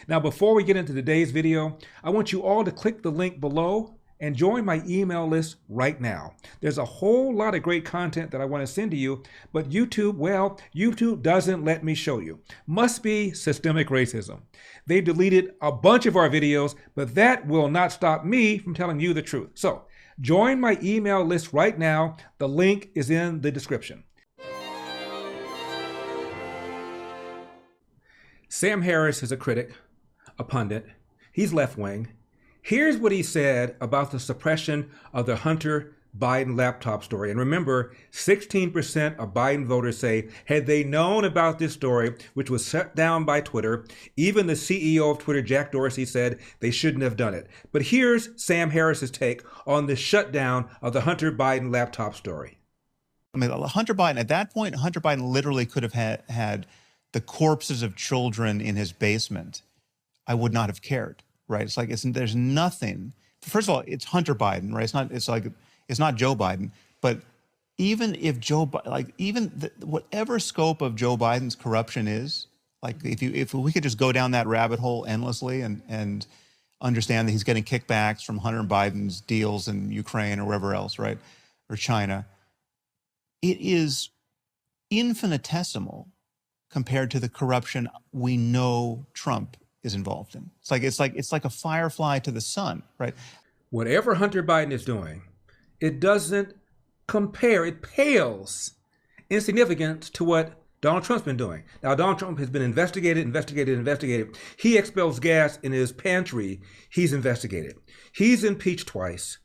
Now, before we get into today's video, I want you all to click the link below and join my email list right now. There's a whole lot of great content that I want to send to you, but YouTube doesn't let me show you. Must be systemic racism. They deleted a bunch of our videos, but that will not stop me from telling you the truth. So join my email list right now. The link is in the description. Sam Harris is a critic, a pundit. He's left-wing. Here's what he said about the suppression of the Hunter Biden laptop story. And remember, 16% of Biden voters say, had they known about this story, which was shut down by Twitter, even the CEO of Twitter, Jack Dorsey, said they shouldn't have done it. But here's Sam Harris's take on the shutdown of the Hunter Biden laptop story. I mean, Hunter Biden, at that point, Hunter Biden literally could have had the corpses of children in his basement. I would not have cared. Right, it's like there's nothing. First of all, it's Hunter Biden, right? It's not Joe Biden. But even if whatever scope of Joe Biden's corruption is, like if we could just go down that rabbit hole endlessly and understand that he's getting kickbacks from Hunter Biden's deals in Ukraine or wherever else, right, or China, it is infinitesimal compared to the corruption we know Trump is involved in. It's like a firefly to the sun, right? Whatever Hunter Biden is doing, it doesn't compare, it pales in significance to what Donald Trump's been doing. Now, Donald Trump has been investigated. He expels gas in his pantry. He's investigated. He's impeached twice.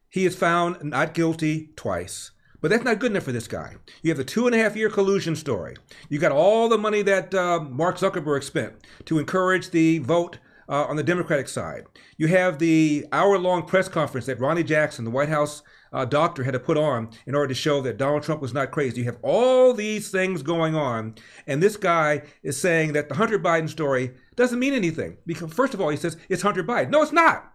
He is found not guilty twice. But that's not good enough for this guy. You have the 2.5-year collusion story. You got all the money that Mark Zuckerberg spent to encourage the vote on the Democratic side. You have the hour-long press conference that Ronnie Jackson, the White House doctor, had to put on in order to show that Donald Trump was not crazy. You have all these things going on, and this guy is saying that the Hunter Biden story doesn't mean anything. Because first of all, he says it's Hunter Biden. No, it's not.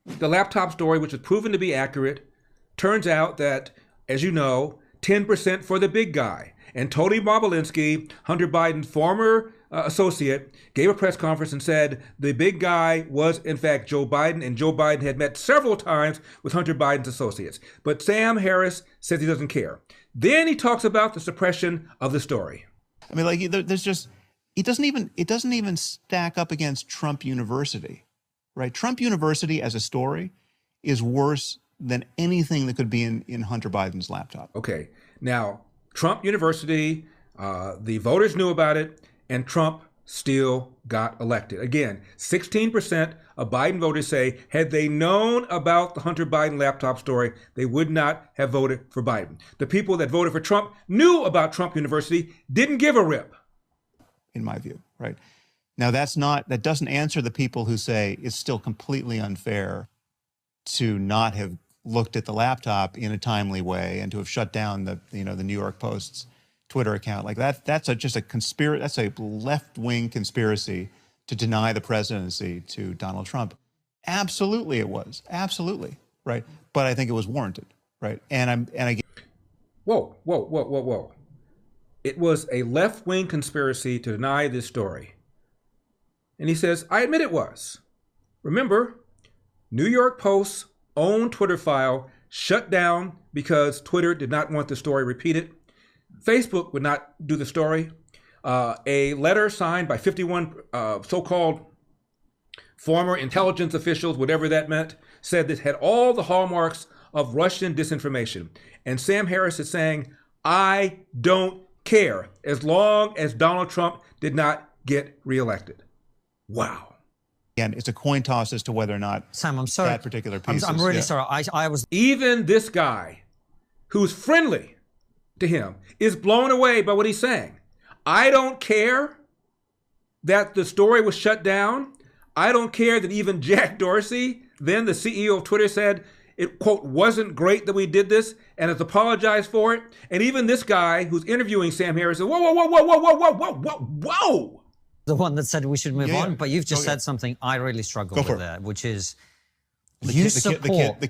The laptop story, which was proven to be accurate, turns out that, as you know, 10% for the big guy. And Tony Bobulinski, Hunter Biden's former associate, gave a press conference and said the big guy was, in fact, Joe Biden, and Joe Biden had met several times with Hunter Biden's associates. But Sam Harris says he doesn't care. Then he talks about the suppression of the story. I mean, like, there's just, it doesn't even stack up against Trump University, right? Trump University as a story is worse than anything that could be in Hunter Biden's laptop. Okay. Now, Trump University, the voters knew about it, and Trump still got elected. Again, 16% of Biden voters say, had they known about the Hunter Biden laptop story, they would not have voted for Biden. The people that voted for Trump knew about Trump University, didn't give a rip. In my view, right? Now, that doesn't answer the people who say it's still completely unfair to not have looked at the laptop in a timely way and to have shut down the New York Post's Twitter account. Like that's just a conspiracy. That's a left-wing conspiracy to deny the presidency to Donald Trump. Absolutely, it was. Absolutely, right? But I think it was warranted, right? And I. Whoa. It was a left-wing conspiracy to deny this story. And he says, I admit it was. Remember, New York Post's own Twitter file shut down because Twitter did not want the story repeated. Facebook would not do the story. A letter signed by 51 so-called former intelligence officials, whatever that meant, said this had all the hallmarks of Russian disinformation. And Sam Harris is saying, I don't care as long as Donald Trump did not get reelected. Wow. Again, it's a coin toss as to whether or not Sam, I'm sorry. That particular piece I'm really sorry. I was... Even this guy, who's friendly to him, is blown away by what he's saying. I don't care that the story was shut down. I don't care that even Jack Dorsey, then the CEO of Twitter, said it, quote, wasn't great that we did this and has apologized for it. And even this guy who's interviewing Sam Harris said, whoa. The one that said we should move on, but you've just said something I really struggle with there, which is the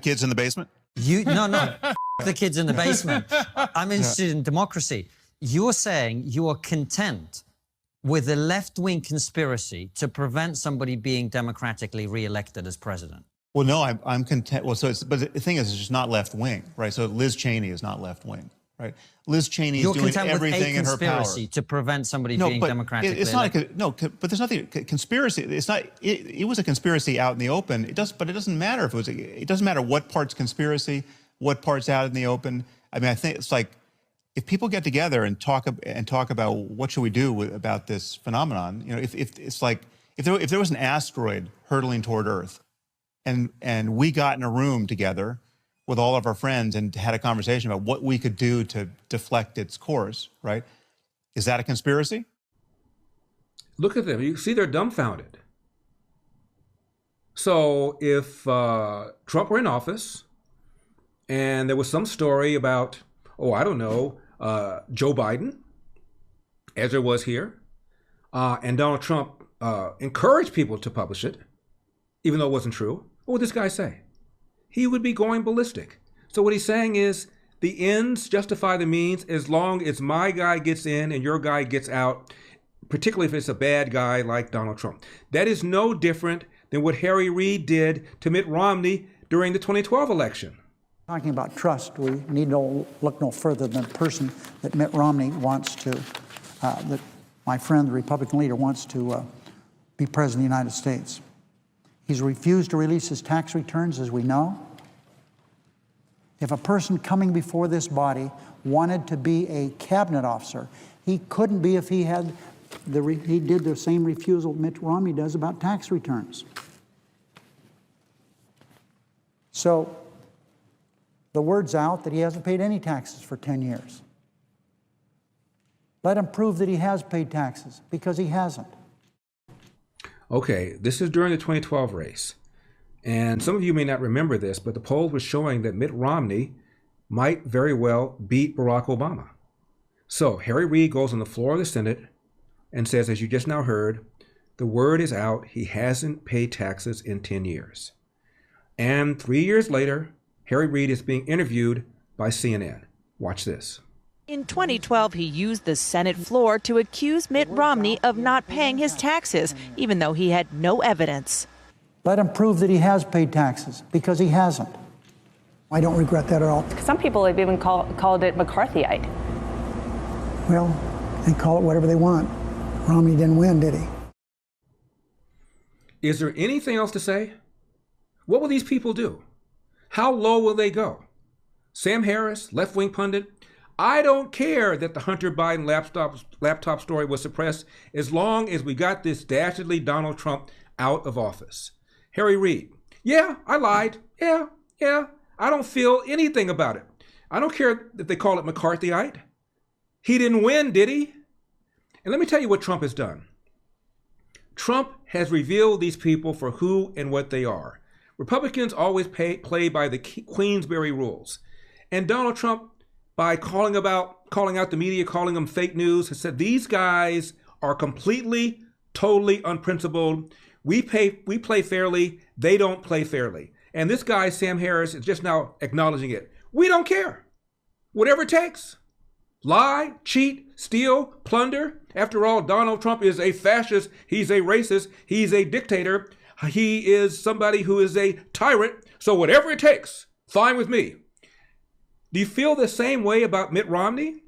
kids in the basement? No, the kids in the basement. I'm interested in democracy. You're saying you are content with a left-wing conspiracy to prevent somebody being democratically re-elected as president? Well, no, I'm content. Well, but the thing is, it's just not left-wing, right? So Liz Cheney is not left-wing, right? Liz Cheney is doing everything in her power. You're content with a conspiracy to prevent somebody being democratically elected? But there's nothing, conspiracy, it's not, it was a conspiracy out in the open. But it doesn't matter if it was, it doesn't matter what part's conspiracy, what part's out in the open. I mean, I think it's like, if people get together and talk about what should we do about this phenomenon, you know, if it's like if there was an asteroid hurtling toward Earth, and we got in a room together with all of our friends and had a conversation about what we could do to deflect its course, right? Is that a conspiracy? Look at them. You see, they're dumbfounded. So if Trump were in office and there was some story about, oh, I don't know, Joe Biden, as there was here, and Donald Trump encouraged people to publish it, even though it wasn't true, what would this guy say? He would be going ballistic. So what he's saying is the ends justify the means as long as my guy gets in and your guy gets out, particularly if it's a bad guy like Donald Trump. That is no different than what Harry Reid did to Mitt Romney during the 2012 election. Talking about trust, we need to look no further than the person that Mitt Romney wants to, that my friend, the Republican leader, wants to be president of the United States. He's refused to release his tax returns, as we know. If a person coming before this body wanted to be a cabinet officer, he couldn't be if he had he did the same refusal Mitt Romney does about tax returns. So the word's out that he hasn't paid any taxes for 10 years. Let him prove that he has paid taxes, because he hasn't. Okay, this is during the 2012 race. And some of you may not remember this, but the polls were showing that Mitt Romney might very well beat Barack Obama. So Harry Reid goes on the floor of the Senate and says, as you just now heard, the word is out, he hasn't paid taxes in 10 years. And 3 years later, Harry Reid is being interviewed by CNN. Watch this. In 2012, he used the Senate floor to accuse Mitt Romney of not paying his taxes, even though he had no evidence. Let him prove that he has paid taxes, because he hasn't. I don't regret that at all. Some people have even called it McCarthyite. Well, they call it whatever they want. Romney didn't win, did he? Is there anything else to say? What will these people do? How low will they go? Sam Harris, left-wing pundit, I don't care that the Hunter Biden laptop story was suppressed as long as we got this dastardly Donald Trump out of office. Harry Reid, yeah, I lied. Yeah, I don't feel anything about it. I don't care that they call it McCarthyite. He didn't win, did he? And let me tell you what Trump has done. Trump has revealed these people for who and what they are. Republicans always play by the Queensberry rules. And Donald Trump, by calling out the media, calling them fake news, has said these guys are completely, totally unprincipled. We play fairly, they don't play fairly. And this guy, Sam Harris, is just now acknowledging it. We don't care. Whatever it takes. Lie, cheat, steal, plunder. After all, Donald Trump is a fascist. He's a racist. He's a dictator. He is somebody who is a tyrant. So whatever it takes, fine with me. Do you feel the same way about Mitt Romney?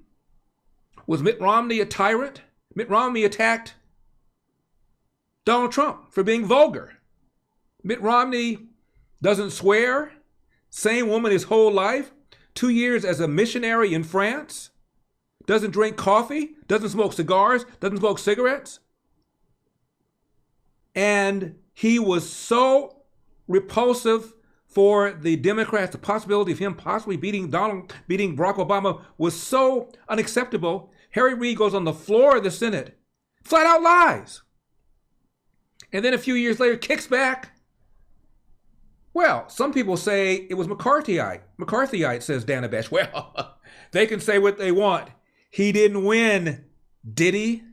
Was Mitt Romney a tyrant? Mitt Romney attacked Donald Trump for being vulgar. Mitt Romney doesn't swear. Same woman his whole life. 2 years as a missionary in France. Doesn't drink coffee. Doesn't smoke cigars. Doesn't smoke cigarettes. And he was so repulsive for the Democrats. The possibility of him possibly beating Barack Obama was so unacceptable. Harry Reid goes on the floor of the Senate, flat out lies. And then a few years later, kicks back. Well, some people say it was McCarthyite. McCarthyite, says Dana Bash. Well, they can say what they want. He didn't win, did he?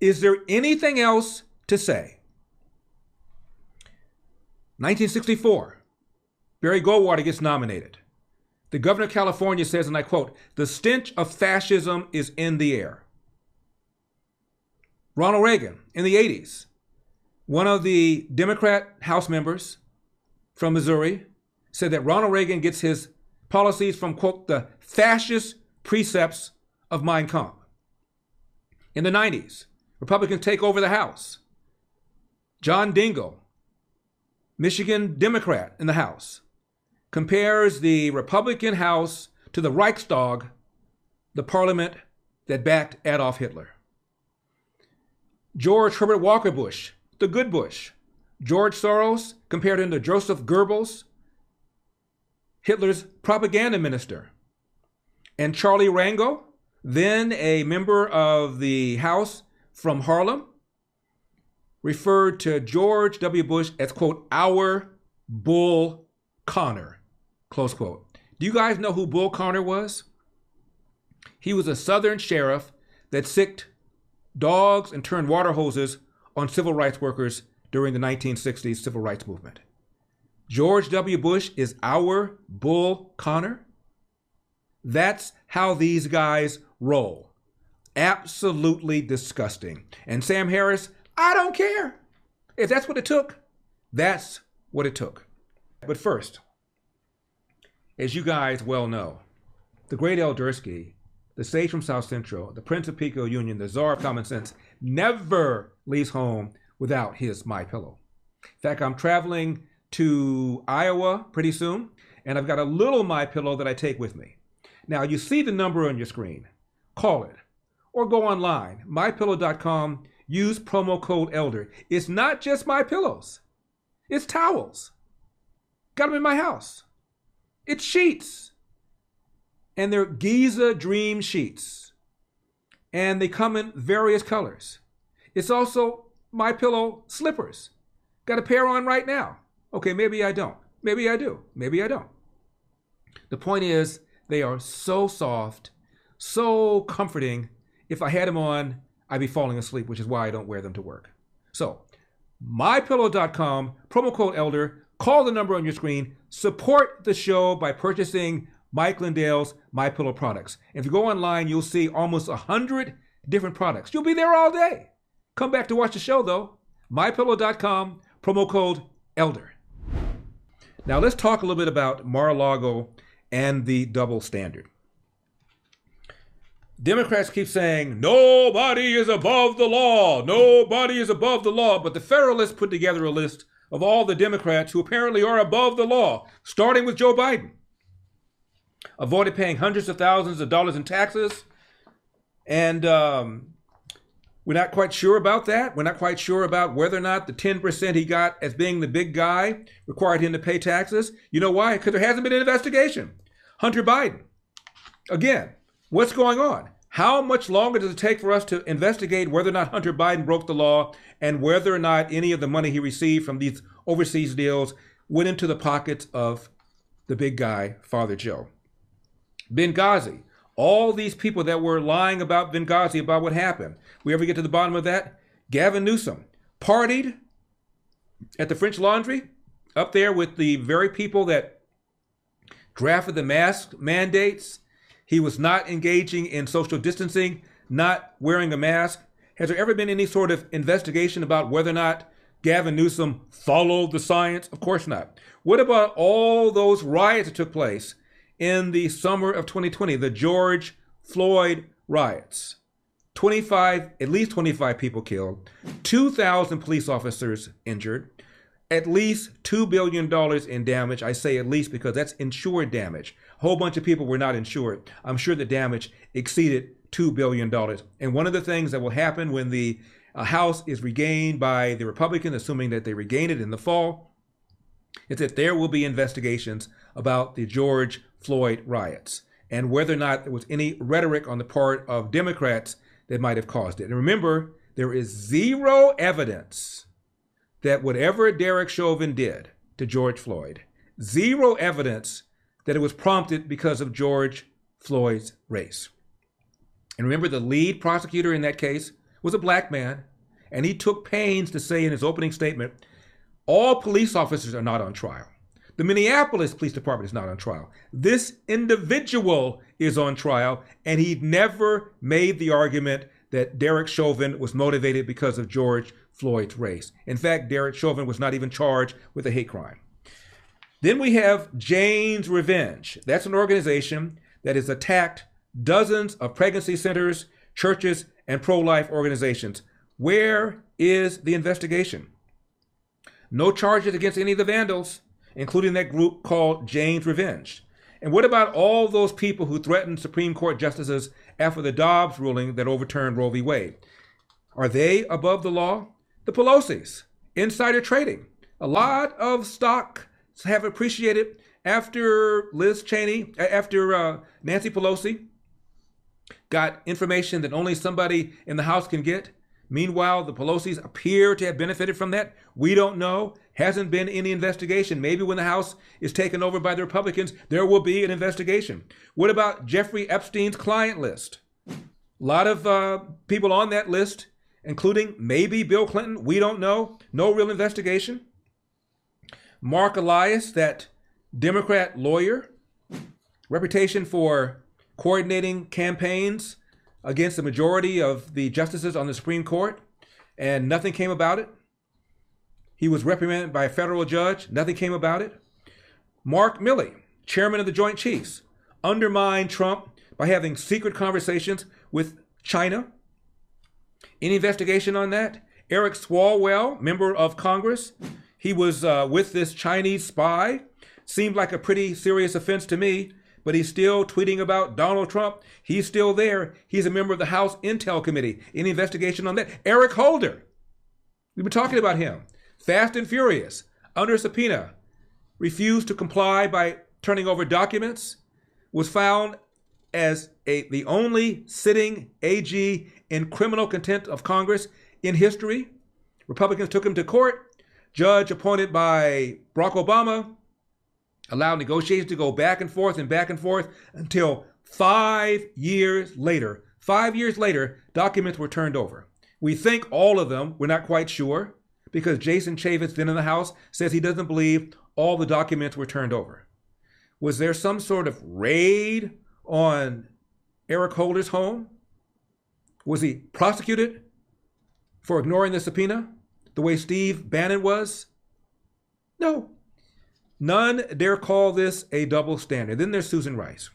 Is there anything else to say? 1964, Barry Goldwater gets nominated. The governor of California says, and I quote, "The stench of fascism is in the air." Ronald Reagan in the 80s, one of the Democrat House members from Missouri said that Ronald Reagan gets his policies from, quote, the fascist precepts of Mein Kampf. In the 90s, Republicans take over the House. John Dingell, Michigan Democrat in the House, compares the Republican House to the Reichstag, the parliament that backed Adolf Hitler. George Herbert Walker Bush, the good Bush. George Soros compared him to Joseph Goebbels, Hitler's propaganda minister. And Charlie Rangel, then a member of the House from Harlem, referred to George W. Bush as, quote, our Bull Connor, close quote. Do you guys know who Bull Connor was? He was a Southern sheriff that sicked dogs and turned water hoses on civil rights workers during the 1960s civil rights movement. George W. Bush is our Bull Connor? That's how these guys roll. Absolutely disgusting. And Sam Harris, I don't care. If that's what it took, that's what it took. But first, as you guys well know, the great El Dursky, the sage from South Central, the Prince of Pico Union, the czar of common sense, never leaves home without his MyPillow. In fact, I'm traveling to Iowa pretty soon, and I've got a little MyPillow that I take with me. Now, you see the number on your screen. Call it. Or go online, MyPillow.com, use promo code ELDER. It's not just MyPillows. It's towels. Got them in my house. It's sheets. And they're Giza Dream sheets. And they come in various colors. It's also MyPillow slippers. Got a pair on right now. Okay, maybe I don't. Maybe I do. Maybe I don't. The point is, they are so soft, so comforting. If I had them on, I'd be falling asleep, which is why I don't wear them to work. So, MyPillow.com, promo code ELDER, call the number on your screen, support the show by purchasing Mike Lindell's MyPillow products. And if you go online, you'll see almost 100 different products. You'll be there all day. Come back to watch the show, though. MyPillow.com, promo code ELDER. Now, let's talk a little bit about Mar-a-Lago and the double standard. Democrats keep saying, nobody is above the law. Nobody is above the law. But the Federalists put together a list of all the Democrats who apparently are above the law, starting with Joe Biden. Avoided paying hundreds of thousands of dollars in taxes. And we're not quite sure about that. We're not quite sure about whether or not the 10% he got as being the big guy required him to pay taxes. You know why? Because there hasn't been an investigation. Hunter Biden. Again, what's going on? How much longer does it take for us to investigate whether or not Hunter Biden broke the law and whether or not any of the money he received from these overseas deals went into the pockets of the big guy, Father Joe? Benghazi. All these people that were lying about Benghazi, about what happened. We ever get to the bottom of that? Gavin Newsom partied at the French Laundry, up there with the very people that drafted the mask mandates. He was not engaging in social distancing, not wearing a mask. Has there ever been any sort of investigation about whether or not Gavin Newsom followed the science? Of course not. What about all those riots that took place in the summer of 2020, the George Floyd riots? At least 25 people killed, 2,000 police officers injured, at least $2 billion in damage. I say at least because that's insured damage. A whole bunch of people were not insured. I'm sure the damage exceeded $2 billion. And one of the things that will happen when the House is regained by the Republicans, assuming that they regain it in the fall, is that there will be investigations about the George Floyd riots and whether or not there was any rhetoric on the part of Democrats that might have caused it. And remember, there is zero evidence that whatever Derek Chauvin did to George Floyd, zero evidence that it was prompted because of George Floyd's race. And remember, the lead prosecutor in that case was a black man, and he took pains to say in his opening statement, all police officers are not on trial. The Minneapolis Police Department is not on trial. This individual is on trial, and he never made the argument that Derek Chauvin was motivated because of George Floyd's race. In fact, Derek Chauvin was not even charged with a hate crime. Then we have Jane's Revenge. That's an organization that has attacked dozens of pregnancy centers, churches, and pro-life organizations. Where is the investigation? No charges against any of the vandals, including that group called Jane's Revenge. And what about all those people who threatened Supreme Court justices after the Dobbs ruling that overturned Roe v. Wade? Are they above the law? The Pelosi's, insider trading. A lot of stock have appreciated after Nancy Pelosi got information that only somebody in the House can get. Meanwhile, the Pelosi's appear to have benefited from that. We don't know. Hasn't been any investigation. Maybe when the House is taken over by the Republicans, there will be an investigation. What about Jeffrey Epstein's client list? A lot of people on that list, including maybe Bill Clinton. We don't know. No real investigation. Mark Elias, that Democrat lawyer, reputation for coordinating campaigns against the majority of the justices on the Supreme Court, and nothing came about it. He was reprimanded by a federal judge. Nothing came about it. Mark Milley, chairman of the Joint Chiefs, undermined Trump by having secret conversations with China. Any investigation on that? Eric Swalwell, member of Congress, he was with this Chinese spy. Seemed like a pretty serious offense to me, but he's still tweeting about Donald Trump. He's still there. He's a member of the House Intel Committee. Any investigation on that? Eric Holder. We've been talking about him. Fast and furious, under subpoena, refused to comply by turning over documents, was found as the only sitting AG in criminal contempt of Congress in history. Republicans took him to court. Judge appointed by Barack Obama allowed negotiations to go back and forth until 5 years later. 5 years later, documents were turned over. We think all of them. We're not quite sure, because Jason Chaffetz, then in the House, says he doesn't believe all the documents were turned over. Was there some sort of raid on Eric Holder's home? Was he prosecuted for ignoring the subpoena the way Steve Bannon was? No. None dare call this a double standard. Then there's Susan Rice,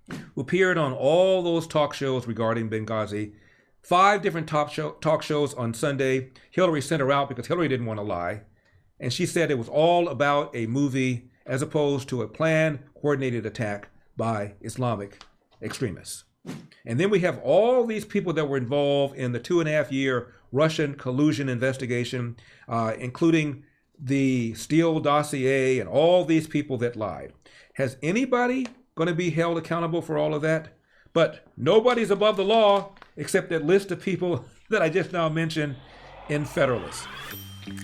who appeared on all those talk shows regarding Benghazi. 5 different talk shows on Sunday. Hillary sent her out because Hillary didn't want to lie. And she said it was all about a movie as opposed to a planned, coordinated attack by Islamic extremists. And then we have all these people that were involved in the 2.5-year Russian collusion investigation, including the Steele dossier and all these people that lied. Has anybody going to be held accountable for all of that? But nobody's above the law except that list of people that I just now mentioned in Federalist.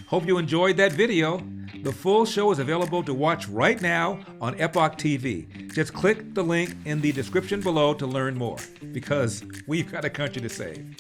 Hope you enjoyed that video. The full show is available to watch right now on Epoch TV. Just click the link in the description below to learn more, because we've got a country to save.